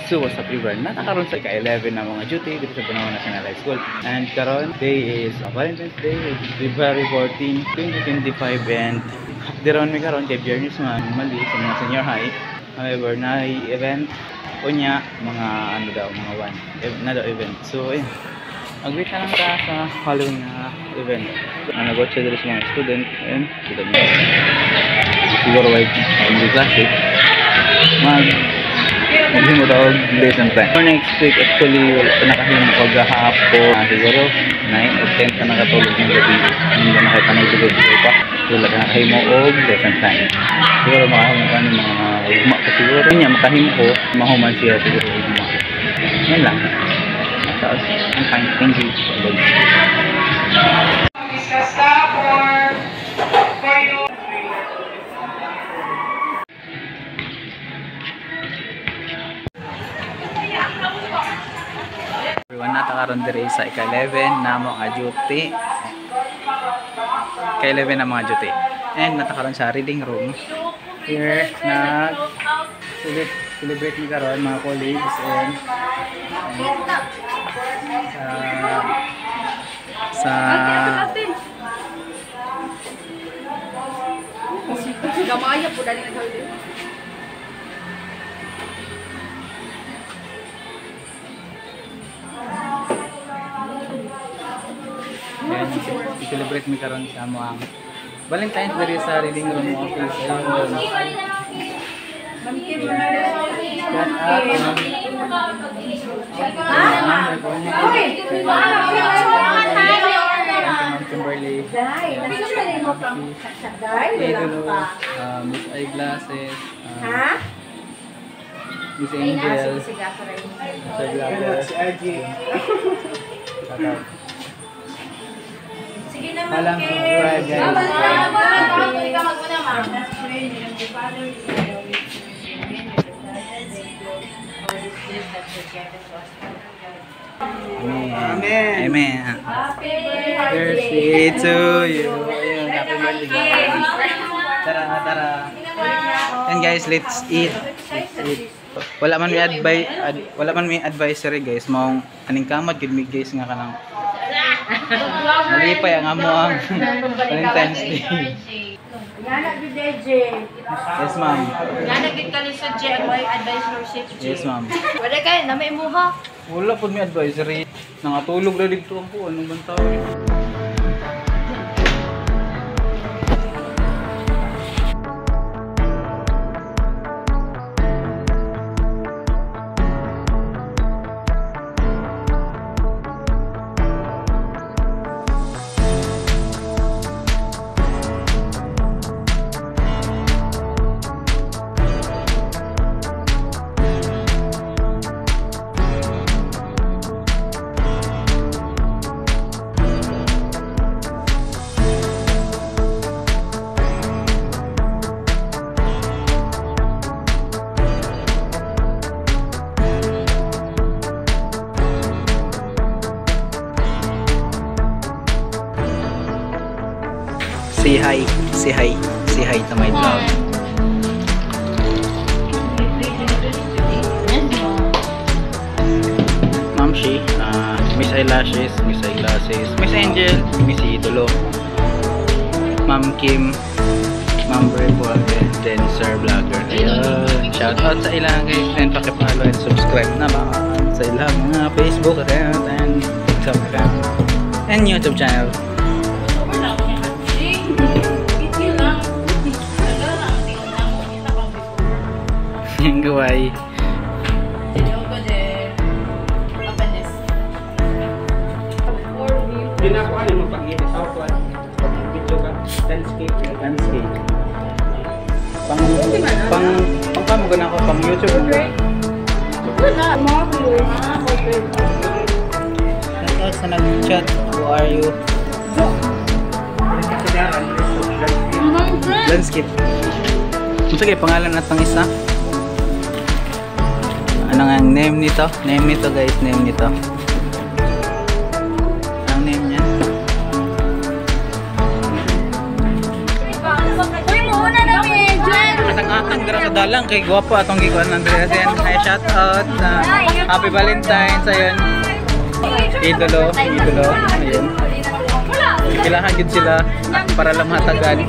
So what's up everyone? Natakaroon sa ika-11 na mga duty dito sa Banahaw National High School. And karon day is Valentine's Day, February 14, 2025, and diron mi karon kay Biyernes man mali sa mga senior high. However, na event unya mga ano daw mga na daw event. So ayun. Mag-wait na lang ka sa Halloween na event. Nag-watch siya dito sa mga student and kita niyo. Siguro white hindi classic. Hindi mo tawag lesson plan. So next week actually nakahimo ko gahapon siguro 9 o 10 ka nakatulog ng gabi. Hindi na nakatulog siguro pa. Wala ka nakahimo og lesson plan. Siguro makahimo ka ng mga ugma pa siguro. Kanya makahimo ko mahuman siya siguro ugma. Yan lang. So, I'm fine. Thank you. Everyone, natakaroon diri sa ika-11 na mga duty. Ika-11 na mga duty. And natakaroon sa reading room. Here, celebrate ni karon mga colleagues and sa gamaya po dali na i-celebrate mi karon sa mga Valentine's Day sa reading room office. Kimberly, Miss Eyeglasses, Miss Angel, sige naman, Palang subscribe guys. Amen. Amen. Happy birthday to you. Ayun, happy birthday guys. Tara. And guys, let's eat. Wala man may advisory guys, maong aning kamad gid mi guys nga kanang malipay ang amo ang Valentine's Day. Yana gid DJ. Yes ma'am. Yana gid kani sa JY advisorship. Yes ma'am. Wala kay na may imuha. Wala pud may advisory. Nangatulog ra dito ako anong bantaw. Say hi to my vlog. Ma'am Shi, Miss Eyelashes, Miss Eyeglasses, Miss Angel, Miss Idolo, Ma'am Kim, Ma'am Bravo, then Sir Vlogger. Ayun, shout out sa ilang guys, and pakipollow and subscribe naman sa ilang mga Facebook account and TikTok account and YouTube channel. Gawai. Ginakuha mo pag-edit sa ako video ka landscape. Pang gana ko pang YouTube. Wala mo ko. Hello sa nag-chat. Who are you? Landscape. Sige, pangalan natang isa. Ano nga ang name nito? Name nito guys, name nito. Ang name niya. Uy, muna na medyo. atang-atang dira sa dalang kay gwapo atong gikuan ng Andreasen. Hi, shout out. Happy Valentine's ayun. Idolo. Ayun. Kailangan gid sila para lamatagan.